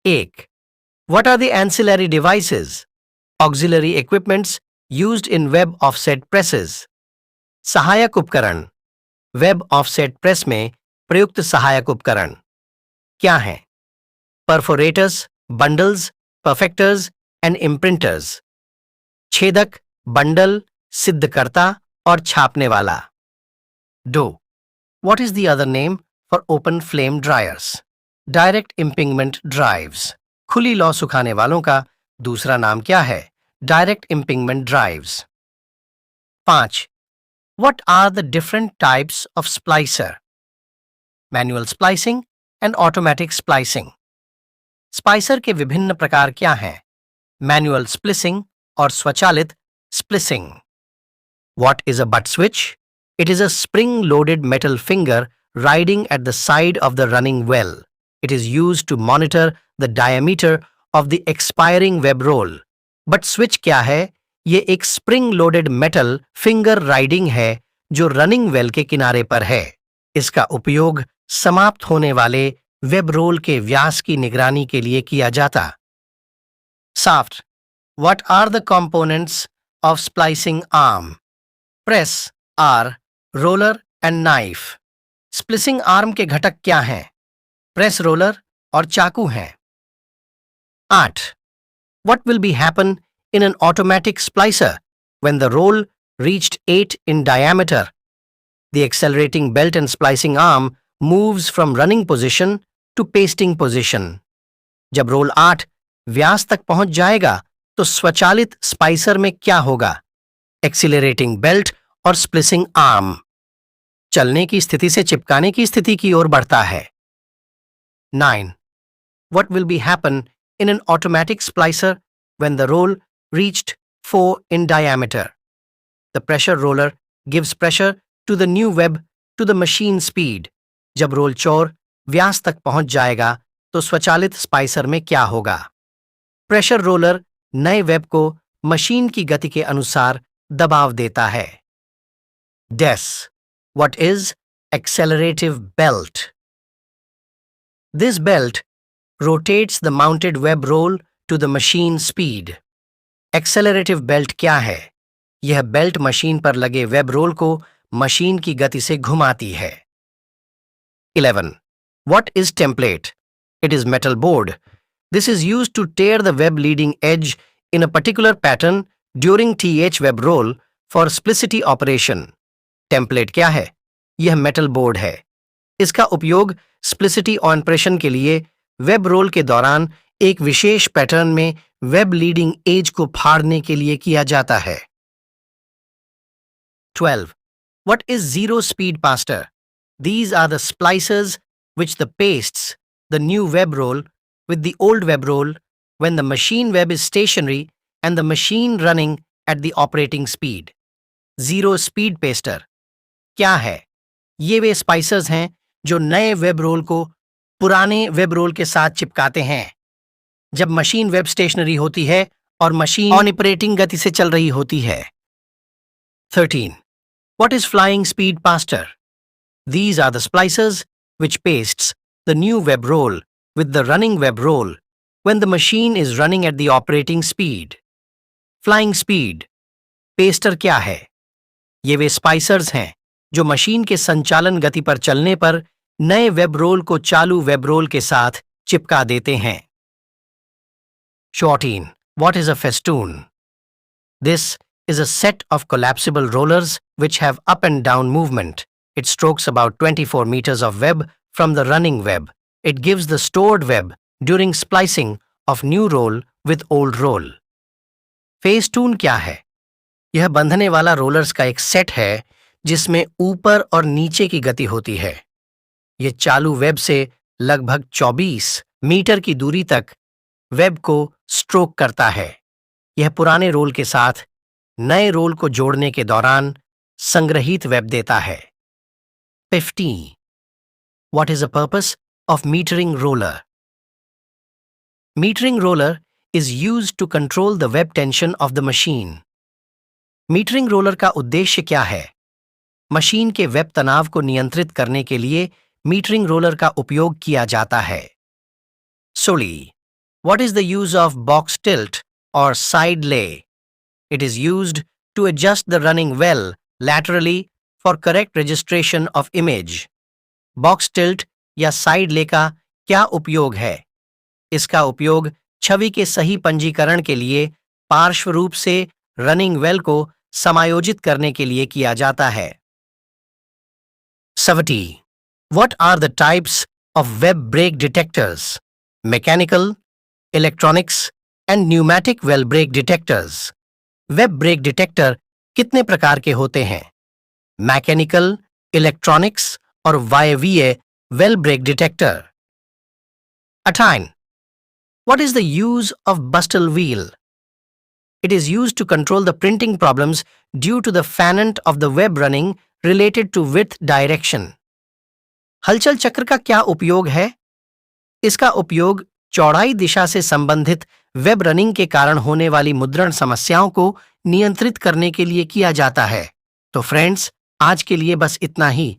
1. What are the ancillary devices, auxiliary equipments used in web offset presses? सहायक उपकरण, web offset press में प्रयुक्त सहायक उपकरण क्या हैं? Perforators, bundles, perfectors and imprinters. छेदक, बंडल, सिद्धकर्ता और छापने वाला. 2. What is the other name for open flame dryers? Direct impingement drives. खुली लौ सुखाने वालों का दूसरा नाम क्या है? Direct impingement drives. 5. What are the different types of splicer? Manual splicing and automatic splicing. Spicer के विभिन्न प्रकार क्या हैं? मैनुअल स्प्लिसिंग और स्वचालित splicing. What is a butt switch? It is a spring-loaded metal finger riding at the side of the running well. It is used to monitor the diameter of the expiring web roll. Butt switch क्या है? ये एक spring-loaded metal finger riding है जो running well के किनारे पर है. इसका उपयोग समाप्त होने वाले वेब रोल के व्यास की निगरानी के लिए किया जाता. Shaft. What are the components of splicing arm? Press, R, roller and knife. Splicing arm के घटक क्या हैं? प्रेस, रोलर और चाकू हैं. 8. What will be happen in an automatic splicer when the roll reached 8 in diameter? The accelerating belt and splicing arm moves from running position to pasting position. जब role 8 व्यास तक पहुंच जाएगा तो स्वचालित स्पाइसर में क्या होगा? एक्सीलरेटिंग बेल्ट और स्प्लिसिंग आर्म चलने की स्थिति से चिपकाने की स्थिति की ओर बढ़ता है. 9. What will be happen in an automatic splicer when the roll reached 4 in diameter? The pressure roller gives pressure to the new web to the machine speed. जब रोल 4 व्यास तक पहुंच जाएगा तो स्वचालित स्पाइसर में क्या होगा? प्रेशर रोलर नए वेब को मशीन की गति के अनुसार दबाव देता है. DES. What is accelerative belt? This belt rotates the mounted web roll to the machine speed. Accelerative belt क्या है? यह बेल्ट मशीन पर लगे वेब रोल को मशीन की गति से घुमाती है. 11. What is template? It is metal board. This is used to tear the web leading edge in a particular pattern during TH web roll for splicity operation. Template क्या है? यह metal board है. इसका उपयोग स्प्लिसिटी ऑपरेशन के लिए web role के दौरान एक विशेष पैटर्न में वेब लीडिंग एज को फाड़ने के लिए किया जाता है. 12. What is zero speed passer? These are the splicers which the pastes the new web roll with the old web roll when the machine web is stationary and the machine running at the operating speed. Zero speed paster क्या है? ये वे स्पाइसर्स हैं जो नए web role को पुराने web role के साथ चिपकाते हैं जब मशीन वेब स्टेशनरी होती है और मशीन ऑपरेटिंग गति से चल रही होती है. 13. What is flying speed passer? These are the splicers which pastes the new web roll with the running web roll when the machine is running at the operating speed. Flying speed paster क्या है? ये वे स्पाइसर्स हैं जो machine के संचालन गति पर चलने पर नए वेब रोल को चालू वेब रोल के साथ चिपका देते हैं. 14. What is a festoon? This is a set of collapsible rollers which have up and down movement. It strokes about 24 meters of web from the running web. It gives the stored web during splicing of new roll with old roll. Festoon क्या है? यह बंधने वाला rollers का एक set है जिसमें ऊपर और नीचे की गति होती है. यह चालू वेब से लगभग 24 मीटर की दूरी तक वेब को स्ट्रोक करता है. यह पुराने रोल के साथ नए रोल को जोड़ने के दौरान संग्रहित वेब देता है. 15. What is the purpose of metering roller? Metering roller is used to control the web tension of the machine. Metering roller का उद्देश्य क्या है? मशीन के वेब तनाव को नियंत्रित करने के लिए मीटरिंग रोलर का उपयोग किया जाता है. सोली. What is the use of box tilt or side lay? It is used to adjust the running well laterally for correct registration of image. Box tilt या side lay का क्या उपयोग है? इसका उपयोग छवि के सही पंजीकरण के लिए पार्श्व रूप से रनिंग वेल को समायोजित करने के लिए किया जाता है. 70. What are the types of web brake detectors? Mechanical, electronics and pneumatic well brake detectors. Web brake detector कितने प्रकार के होते हैं? मैकेनिकल, इलेक्ट्रॉनिक्स और वायवीय well brake detector. 18. What is the use of bustle wheel? It is used to control the printing problems due to the fanant of the web running related to width direction. हलचल चक्र का क्या उपयोग है? इसका उपयोग चौड़ाई दिशा से संबंधित वेब रनिंग के कारण होने वाली मुद्रण समस्याओं को नियंत्रित करने के लिए किया जाता है. तो फ्रेंड्स, आज के लिए बस इतना ही.